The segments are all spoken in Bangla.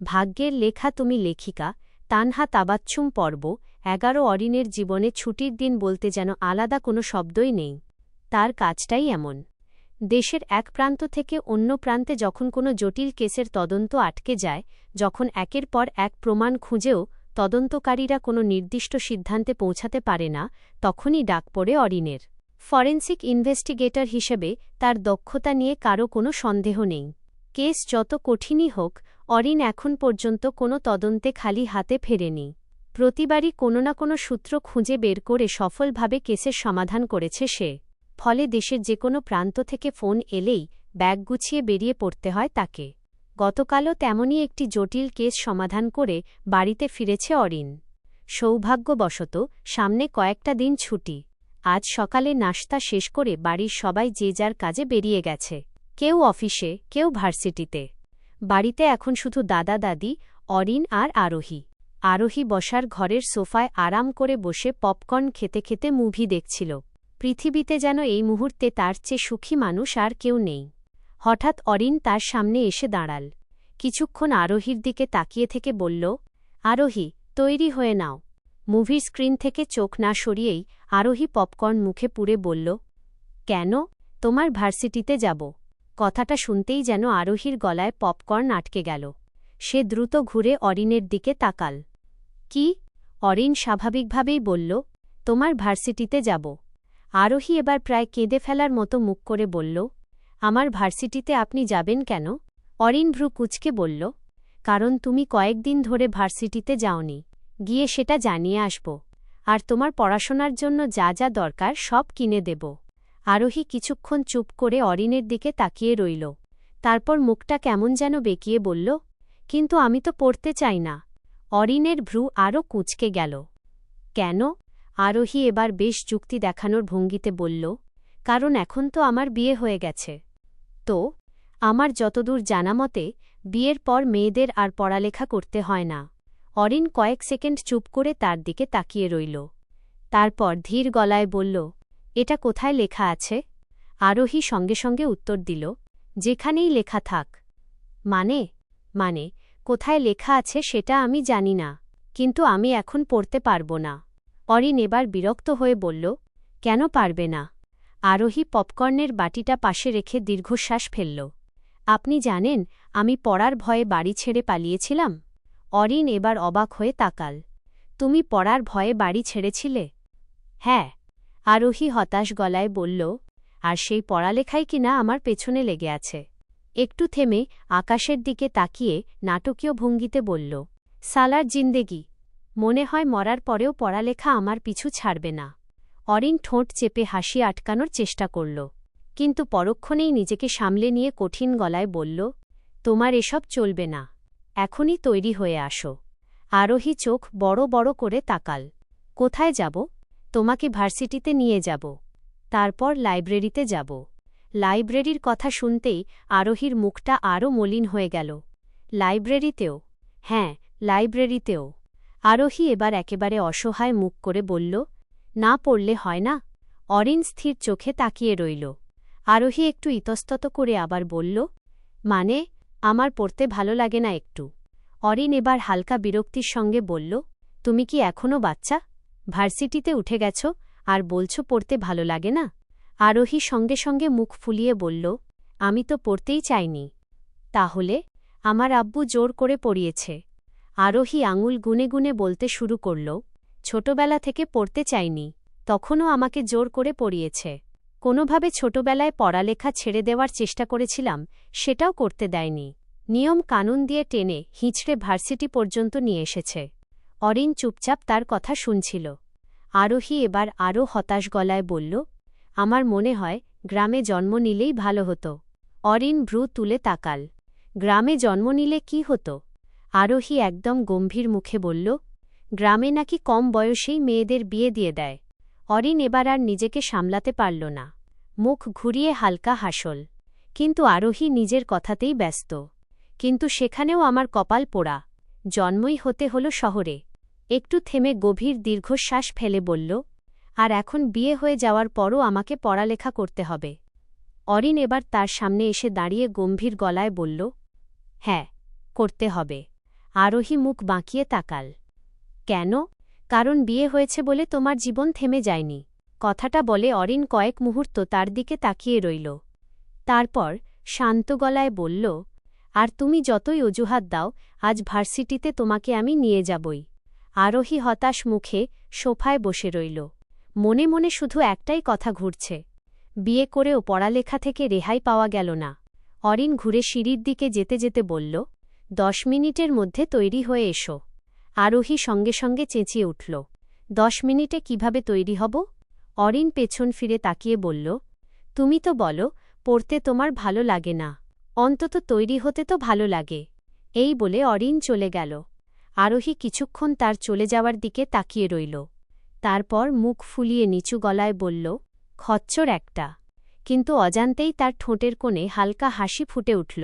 ভাগ্যের লেখা তুমি লেখিকা, তানহা তাবাচ্ছুম পর্ব ১১। অরিনের জীবনে ছুটির দিন বলতে যেন আলাদা কোনো শব্দই নেই। তার কাজটাই এমন। দেশের এক প্রান্ত থেকে অন্য প্রান্তে যখন কোনো জটিল কেসের তদন্ত আটকে যায়, যখন একের পর এক প্রমাণ খুঁজেও তদন্তকারীরা কোনো নির্দিষ্ট সিদ্ধান্তে পৌঁছাতে পারে না, তখনই ডাক পড়ে অরিনের। ফরেন্সিক ইনভেস্টিগেটর হিসেবে তার দক্ষতা নিয়ে কারও কোনো সন্দেহ নেই। কেস যত কঠিনই হোক, অরিন এখন পর্যন্ত কোনো তদন্তে খালি হাতে ফেরেনি। প্রতিবারই কোনো না কোনো সূত্র খুঁজে বের করে সফলভাবে কেসের সমাধান করেছে সে। ফলে দেশের যে কোনো প্রান্ত থেকে ফোন এলেই ব্যাগ গুছিয়ে বেরিয়ে পড়তে হয় তাকে। গতকালও তেমনই একটি জটিল কেস সমাধান করে বাড়িতে ফিরেছে অরিন। সৌভাগ্যবশত সামনে কয়েকটা দিন ছুটি। আজ সকালে নাশতা শেষ করে বাড়ির সবাই যে যার কাজে বেরিয়ে গেছে। কেউ অফিসে, কেউ ভার্সিটিতে। বাড়িতে এখন শুধু দাদা দাদি, অরিন আর আরোহী। আরোহী বসার ঘরের সোফায় আরাম করে বসে পপকর্ন খেতে খেতে মুভি দেখছিল। পৃথিবীতে যেন এই মুহূর্তে তার চেয়ে সুখী মানুষ আর কেউ নেই। হঠাৎ অরিন তার সামনে এসে দাঁড়াল। কিছুক্ষণ আরোহীর দিকে তাকিয়ে থেকে বলল, আরোহী, তৈরি হয়ে নাও। মুভির স্ক্রিন থেকে চোখ না সরিয়েই আরোহী পপকর্ন মুখে পুরে বলল, কেন? তোমার ভার্সিটিতে যাব। কথাটা শুনতেই যেন আরোহীর গলায় পপকর্ন আটকে গেল। সে দ্রুত ঘুরে অরিনের দিকে তাকাল। কি? অরিন স্বাভাবিকভাবেই বলল, তোমার ভার্সিটিতে যাব। আরোহী এবার প্রায় কেঁদে ফেলার মতো মুখ করে বলল, আমার ভার্সিটিতে আপনি যাবেন কেন? অরিন ভ্রু কুঁচকে বলল, কারণ তুমি কয়েকদিন ধরে ভার্সিটিতে যাওনি। গিয়ে সেটা জানিয়ে আসব। আর তোমার পড়াশোনার জন্য যা যা দরকার সব কিনে দেব। আরোহী কিছুক্ষণ চুপ করে অরিনের দিকে তাকিয়ে রইল। তারপর মুখটা কেমন যেন বেঁকিয়ে বলল, কিন্তু আমি তো পড়তে চাই না। অরিনের ভ্রু আরও কুঁচকে গেল। কেন? আরোহী এবার বেশ যুক্তি দেখানোর ভঙ্গিতে বলল, কারণ এখন তো আমার বিয়ে হয়ে গেছে। তো আমার যতদূর জানা মতে বিয়ের পর মেয়েদের আর পড়ালেখা করতে হয় না। অরিন কয়েক সেকেন্ড চুপ করে তার দিকে তাকিয়ে রইল। তারপর ধীর গলায় বলল, এটা কোথায় লেখা আছে? আরোহী সঙ্গে সঙ্গে উত্তর দিল, যেখানেই লেখা থাক। মানে কোথায় লেখা আছে সেটা আমি জানি না, কিন্তু আমি এখন পড়তে পারব না। অরিন এবার বিরক্ত হয়ে বলল, কেন পারবে না? আরোহী পপকর্নের বাটিটা পাশে রেখে দীর্ঘশ্বাস ফেলল। আপনি জানেন আমি পড়ার ভয়ে বাড়ি ছেড়ে পালিয়েছিলাম। অরিন এবার অবাক হয়ে তাকাল। তুমি পড়ার ভয়ে বাড়ি ছেড়েছিলে? হ্যাঁ, আরোহী হতাশ গলায় বলল, আর সেই পড়ালেখাই কিনা আমার পেছনে লেগে আছে। একটু থেমে আকাশের দিকে তাকিয়ে নাটকীয় ভঙ্গিতে বলল, সালার জিন্দেগি, মনে হয় মরার পরেও পড়ালেখা আমার পিছু ছাড়বে না। অরিন ঠোঁট চেপে হাসি আটকানোর চেষ্টা করল, কিন্তু পরক্ষণেই নিজেকে সামলে নিয়ে কঠিন গলায় বলল, তোমার এসব চলবে না। এখনই তৈরি হয়ে আসো। আরোহী চোখ বড় বড় করে তাকাল। কোথায় যাব? তোমাকে ভার্সিটিতে নিয়ে যাব। তারপর লাইব্রেরিতে যাব। লাইব্রেরির কথা শুনতেই আরোহীর মুখটা আরও মলিন হয়ে গেল। লাইব্রেরিতেও? হ্যাঁ, লাইব্রেরিতেও। আরোহী এবার একেবারে অসহায় মুখ করে বলল, না পড়লে হয় না? অরিন স্থির চোখে তাকিয়ে রইল। আরোহী একটু ইতস্তত করে আবার বলল, মানে, আমার পড়তে ভালো লাগে না একটু। অরিন এবার হালকা বিরক্তির সঙ্গে বলল, তুমি কি এখনও বাচ্চা? ভার্সিটিতে উঠে গেছ আর বলছ পড়তে ভালো লাগে না? আরোহী সঙ্গে সঙ্গে মুখ ফুলিয়ে বলল, আমি তো পড়তেই চাইনি। তাহলে? আমার আব্বু জোর করে পড়িয়েছে। আরোহী আঙুল গুনে গুনে বলতে শুরু করল, ছোটবেলা থেকে পড়তে চাইনি, তখনও আমাকে জোর করে পড়িয়েছে। কোনোভাবে ছোটবেলায় পড়ালেখা ছেড়ে দেওয়ার চেষ্টা করেছিলাম, সেটাও করতে দেয়নি। নিয়ম কানুন দিয়ে টেনে হিঁচড়ে ভার্সিটি পর্যন্ত নিয়ে এসেছে। অরিন চুপচাপ তার কথা শুনছিল। আরোহী এবার আরও হতাশ গলায় বলল, আমার মনে হয় গ্রামে জন্ম নিলেই ভালো হতো। অরিন ভ্রু তুলে তাকাল। গ্রামে জন্ম নিলে কি হতো? আরোহী একদম গম্ভীর মুখে বলল, গ্রামে নাকি কম বয়সেই মেয়েদের বিয়ে দিয়ে দেয়। অরিন এবার আর নিজেকে সামলাতে পারল না। মুখ ঘুরিয়ে হালকা হাসল। কিন্তু আরোহী নিজের কথাতেই ব্যস্ত। কিন্তু সেখানেও আমার কপাল পোড়া। জন্মই হতে হলো শহরে। একটু থেমে গভীর দীর্ঘশ্বাস ফেলে বলল, আর এখন বিয়ে হয়ে যাওয়ার পরও আমাকে পড়ালেখা করতে হবে। অরিন এবার তার সামনে এসে দাঁড়িয়ে গম্ভীর গলায় বলল, হ্যাঁ, করতে হবে। আরোহী মুখ বাঁকিয়ে তাকাল। কেন? কারণ বিয়ে হয়েছে বলে তোমার জীবন থেমে যায়নি। কথাটা বলে অরিন কয়েক মুহূর্ত তার দিকে তাকিয়ে রইল। তারপর শান্ত গলায় বলল, আর তুমি যতই অজুহাত দাও, আজ ভার্সিটিতে তোমাকে আমি নিয়ে যাবই। আরোহী হতাশ মুখে সোফায় বসে রইল। মনে মনে শুধু একটাই কথা ঘুরছে, বিয়ে করেও পড়ালেখা থেকে রেহাই পাওয়া গেল না। অরিন ঘুরে সিঁড়ির দিকে যেতে যেতে বলল, 10 মিনিটের মধ্যে তৈরি হয়ে এসো। আরোহী সঙ্গে সঙ্গে চেঁচিয়ে উঠল, 10 মিনিটে কিভাবে তৈরি হব? অরিন পেছন ফিরে তাকিয়ে বলল, তুমি তো বলো পড়তে তোমার ভালো লাগে না, অন্তত তৈরি হতে তো ভালো লাগে। এই বলে অরিন চলে গেল। আরোহী কিছুক্ষণ তার চলে যাওয়ার দিকে তাকিয়ে রইল। তারপর মুখ ফুলিয়ে নিচু গলায় বলল, খচ্চর একটা। কিন্তু অজান্তেই তার ঠোঁটের কোণে হালকা হাসি ফুটে উঠল।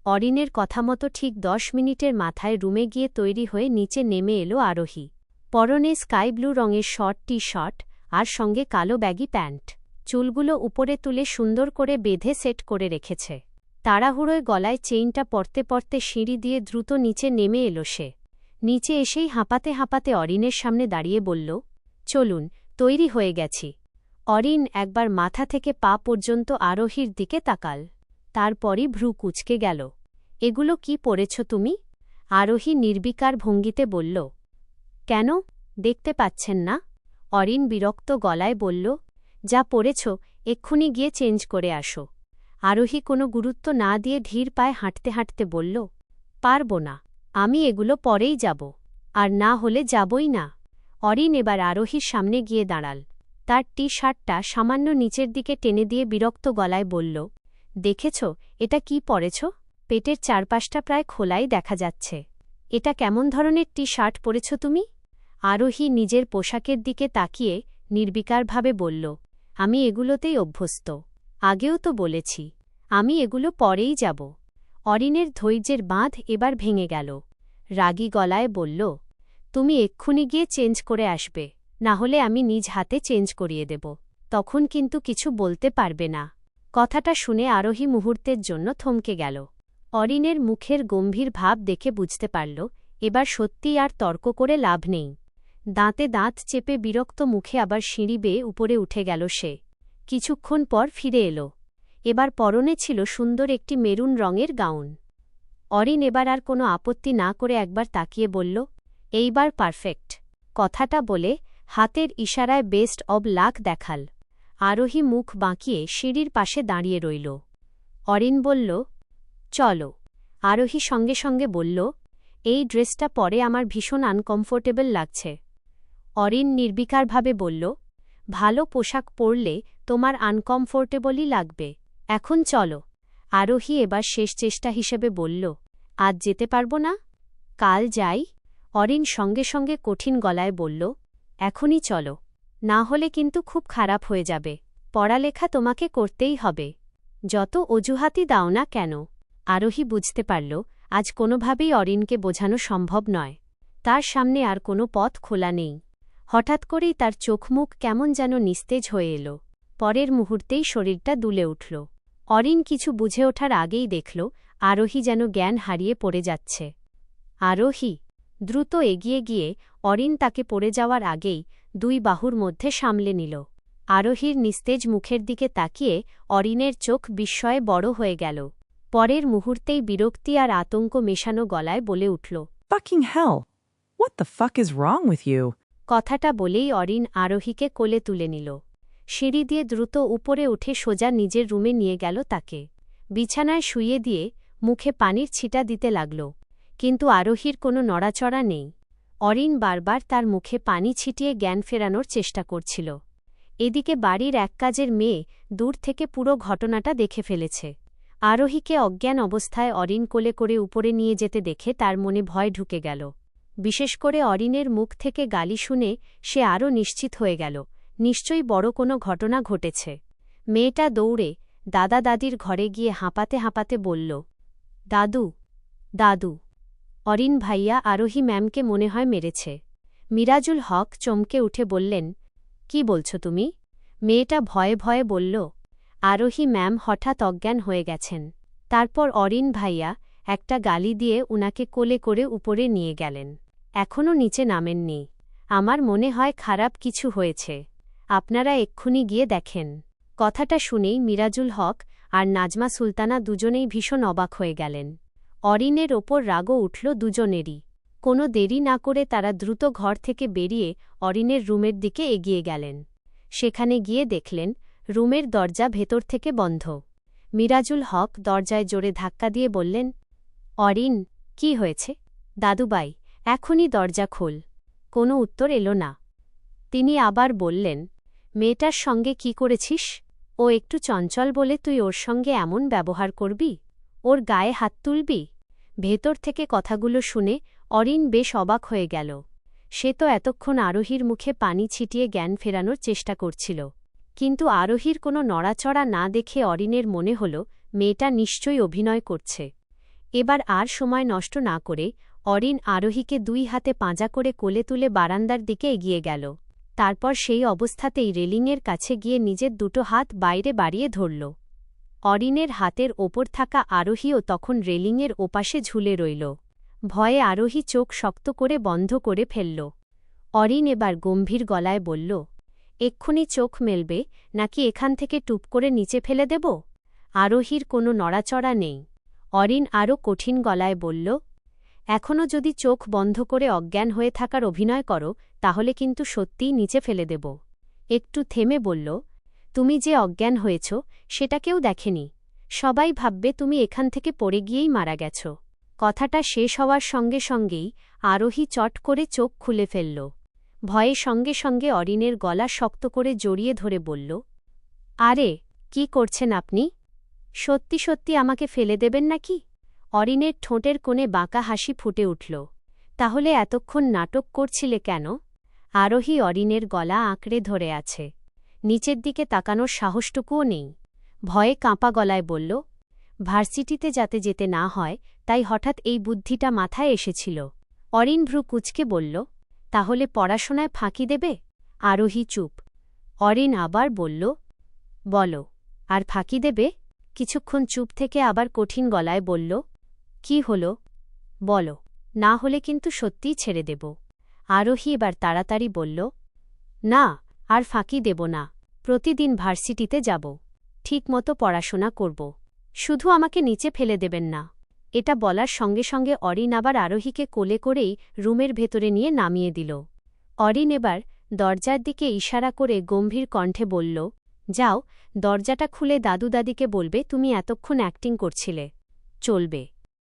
অরিনের কথামতো ঠিক 10 মিনিটের মাথায় রুমে গিয়ে তৈরি হয়ে নিচে নেমে এলো আরোহী। পরনে স্কাই ব্লু রঙের শর্ট টি-শার্ট আর সঙ্গে কালো ব্যাগি প্যান্ট। চুলগুলো উপরে তুলে সুন্দর করে বেঁধে সেট করে রেখেছে। তাড়াহুড়োয় গলায় চেইনটা পরতে পরতে সিঁড়ি দিয়ে দ্রুত নিচে নেমে এলো সে। নিচে এসেই হাঁপাতে হাঁপাতে অরিনের সামনে দাঁড়িয়ে বলল, চলুন, তৈরি হয়ে গেছি। অরিন একবার মাথা থেকে পা পর্যন্ত আরোহীর দিকে তাকাল। তারপরই ভ্রু কুঁচকে গেল। এগুলো কি পরেছ তুমি? আরোহী নির্বিকার ভঙ্গিতে বলল, কেন, দেখতে পাচ্ছেন না? অরিন বিরক্ত গলায় বলল, যা পরেছ এক্ষুনি গিয়ে চেঞ্জ করে আসো। আরোহী কোনো গুরুত্ব না দিয়ে ধীর পায়ে হাঁটতে হাঁটতে বলল, পারব না, আমি এগুলো পরেই যাব। আর না হলে যাবই না। অরিন এবার আরোহীর সামনে গিয়ে দাঁড়াল। তার টি-শার্টটা সামান্য নিচের দিকে টেনে দিয়ে বিরক্ত গলায় বলল, দেখেছ এটা কি পরেছ? পেটের চারপাশটা প্রায় খোলাই দেখা যাচ্ছে। এটা কেমন ধরনের টি-শার্ট পরেছ তুমি? আরোহী নিজের পোশাকের দিকে তাকিয়ে নির্বিকারভাবে বলল, আমি এগুলোতেই অভ্যস্ত। আগেও তো বলেছি, আমি এগুলো পরেই যাব। অরিনের ধৈর্যের বাঁধ এবার ভেঙে গেল। রাগী গলায় বলল, তুমি এক্ষুনি গিয়ে চেঞ্জ করে আসবে, না হলে আমি নিজ হাতে চেঞ্জ করিয়ে দেব। তখন কিন্তু কিছু বলতে পারবে না। কথাটা শুনে আরোহী মুহূর্তের জন্য থমকে গেল। অরিনের মুখের গম্ভীর ভাব দেখে বুঝতে পারল, এবার সত্যিই আর তর্ক করে লাভ নেই। দাঁতে দাঁত চেপে বিরক্ত মুখে আবার সিঁড়ি বেয়ে উপরে উঠে গেল সে। কিছুক্ষণ পর ফিরে এলো। এবার পরনে ছিল সুন্দর একটি মেরুন রঙের গাউন। অরিন এবার আর কোনো আপত্তি না করে একবার তাকিয়ে বলল, এইবার পারফেক্ট। কথাটা বলে হাতের ইশারায় বেস্ট অব লাক দেখাল। আরোহী মুখ বাঁকিয়ে সিঁড়ির পাশে দাঁড়িয়ে রইল। অরিন বলল, চলো। আরোহী সঙ্গে সঙ্গে বলল, এই ড্রেসটা পরে আমার ভীষণ আনকমফোর্টেবল লাগছে। অরিন নির্বিকারভাবে বলল, ভালো পোশাক পরলে তোমার আনকমফোর্টেবলই লাগবে। এখন চলো। আরোহী এবার শেষ চেষ্টা হিসেবে বলল, আজ যেতে পারব না? কাল যাই। অরিন সঙ্গে সঙ্গে কঠিন গলায় বলল, এখনই চলো, না হলে কিন্তু খুব খারাপ হয়ে যাবে। পড়ালেখা তোমাকে করতেই হবে, যত অজুহাতই দাও না কেন। আরোহী বুঝতে পারল, আজ কোনোভাবেই অরিনকে বোঝানো সম্ভব নয়। তার সামনে আর কোনো পথ খোলা নেই। হঠাৎ করেই তার চোখমুখ কেমন যেন নিস্তেজ হয়ে এল। পরের মুহূর্তেই শরীরটা দুলে উঠল। অরিন কিছু বুঝে ওঠার আগেই দেখল, আরোহী যেন জ্ঞান হারিয়ে পড়ে যাচ্ছে। আরোহী! দ্রুত এগিয়ে গিয়ে অরিন তাকে পড়ে যাওয়ার আগেই 2 বাহুর মধ্যে সামলে নিল। আরোহীর নিস্তেজ মুখের দিকে তাকিয়ে অরিনের চোখ বিস্ময়ে বড় হয়ে গেল। পরের মুহূর্তেই বিরক্তি আর আতঙ্ক মেশানো গলায় বলে উঠল, Fucking hell! What the fuck is wrong with you? কথাটা বলেই অরিন আরোহীকে কোলে তুলে নিল। সিঁড়ি দিয়ে দ্রুত উপরে উঠে সোজা নিজের রুমে নিয়ে গেল তাকে। বিছানায় শুইয়ে দিয়ে মুখে পানির ছিটা দিতে লাগল। কিন্তু আরোহীর কোনো নড়াচড়া নেই। অরিন বারবার তার মুখে পানি ছিটিয়ে জ্ঞান ফেরানোর চেষ্টা করছিল। এদিকে বাড়ির এক কাজের মেয়ে দূর থেকে পুরো ঘটনাটা দেখে ফেলেছে। আরোহীকে অজ্ঞান অবস্থায় অরিন কোলে করে উপরে নিয়ে যেতে দেখে তার মনে ভয় ঢুকে গেল। বিশেষ করে অরিনের মুখ থেকে গালি শুনে সে আরও নিশ্চিত হয়ে গেল, নিশ্চয়ই বড় কোনো ঘটনা ঘটেছে। মেয়েটা দৌড়ে দাদা দাদির ঘরে গিয়ে হাঁপাতে হাঁপাতে বলল, দাদু, দাদু, অরিন ভাইয়া আরোহী ম্যামকে মনে হয় মেরেছে। মিরাজুল হক চমকে উঠে বললেন, কি বলছো তুমি? মেয়েটা ভয়ে ভয়ে বলল, আরোহী ম্যাম হঠাৎ অজ্ঞান হয়ে গেছেন। তারপর অরিন ভাইয়া একটা গালি দিয়ে উনাকে কোলে করে উপরে নিয়ে গেলেন। এখনও নিচে নামেননি। আমার মনে হয় খারাপ কিছু হয়েছে। আপনারা এক্ষুনি গিয়ে দেখেন। কথাটা শুনেই মিরাজুল হক আর নাজমা সুলতানা দুজনেই ভীষণ অবাক হয়ে গেলেন। অরিনের ওপর রাগও উঠল দুজনেরই। কোনো দেরি না করে তারা দ্রুত ঘর থেকে বেরিয়ে অরিনের রুমের দিকে এগিয়ে গেলেন। সেখানে গিয়ে দেখলেন রুমের দরজা ভেতর থেকে বন্ধ। মিরাজুল হক দরজায় জোরে ধাক্কা দিয়ে বললেন, অরিন, কি হয়েছে? দাদুবাই, এখনই দরজা খোল। কোনো উত্তর এলো না। তিনি আবার বললেন, মেয়েটার সঙ্গে কি করেছিস? ও একটু চঞ্চল বলে তুই ওর সঙ্গে এমন ব্যবহার করবি? ওর গায়ে হাত তুলবি? ভেতর থেকে কথাগুলো শুনে অরিন বেশ অবাক হয়ে গেল। সে তো এতক্ষণ আরোহীর মুখে পানি ছিটিয়ে জ্ঞান ফেরানোর চেষ্টা করছিল, কিন্তু আরোহীর কোনো নড়াচড়া না দেখে অরিনের মনে হল মেয়েটা নিশ্চয়ই অভিনয় করছে। এবার আর সময় নষ্ট না করে অরিন আরোহীকে দুই হাতে পাঁজা করে কোলে তুলে বারান্দার দিকে এগিয়ে গেল। তারপর সেই অবস্থাতেই রেলিংয়ের কাছে গিয়ে নিজের দুটো হাত বাইরে বাড়িয়ে ধরল। অরিনের হাতের ওপর থাকা আরোহীও তখন রেলিংয়ের ওপাশে ঝুলে রইল। ভয়ে আরোহী চোখ শক্ত করে বন্ধ করে ফেলল। অরিন এবার গম্ভীর গলায় বলল, এক্ষুনি চোখ মেলবে নাকি এখান থেকে টুপ করে নিচে ফেলে দেব? আরোহীর কোনো নড়াচড়া নেই। অরিন আরও কঠিন গলায় বলল, এখনও যদি চোখ বন্ধ করে অজ্ঞান হয়ে থাকার অভিনয় করো তাহলে কিন্তু সত্যিই নিচে ফেলে দেব। একটু থেমে বলল, তুমি যে অজ্ঞান হয়েছ সেটা কেউ দেখেনি। সবাই ভাববে তুমি এখান থেকে পড়ে গিয়েই মারা গেছ। কথাটা শেষ হওয়ার সঙ্গে সঙ্গেই আরোহী চট করে চোখ খুলে ফেলল। ভয়ে সঙ্গে সঙ্গে অরিনের গলা শক্ত করে জড়িয়ে ধরে বলল, আরে, কি করছেন আপনি? সত্যি সত্যি আমাকে ফেলে দেবেন নাকি? অরিনের ঠোঁটের কোণে বাঁকা হাসি ফুটে উঠল। তাহলে এতক্ষণ নাটক করছিলে কেন? আরোহী অরিনের গলা আঁকড়ে ধরে আছে। নিচের দিকে তাকানোর সাহসটুকুও নেই। ভয়ে কাঁপা গলায় বলল, ভার্সিটিতে যাতে যেতে না হয় তাই হঠাৎ এই বুদ্ধিটা মাথায় এসেছিল। অরিন ভ্রু কুঁচকে বলল, তাহলে পড়াশোনায় ফাঁকি দেবে? আরোহী চুপ। অরিন আবার বলল, বলো, আর ফাঁকি দেবে? কিছুক্ষণ চুপ থেকে আবার কঠিন গলায় বলল, কি হলো? বলো, না হলে কিন্তু সত্যিই ছেড়ে দেব। আরোহী এবার তাড়াতাড়ি বলল, না, আর ফাঁকি দেব না। প্রতিদিন ভার্সিটিতে যাব, ঠিকমতো পড়াশোনা করব। শুধু আমাকে নিচে ফেলে দেবেন না। এটা বলার সঙ্গে সঙ্গে অরিন আবার আরোহীকে কোলে করেই রুমের ভেতরে নিয়ে নামিয়ে দিল। অরিন এবার দরজার দিকে ইশারা করে গম্ভীর কণ্ঠে বলল, যাও, দরজাটা খুলে দাদু দাদিকে বলবে তুমি এতক্ষণ অ্যাক্টিং করছিলে। চলবে।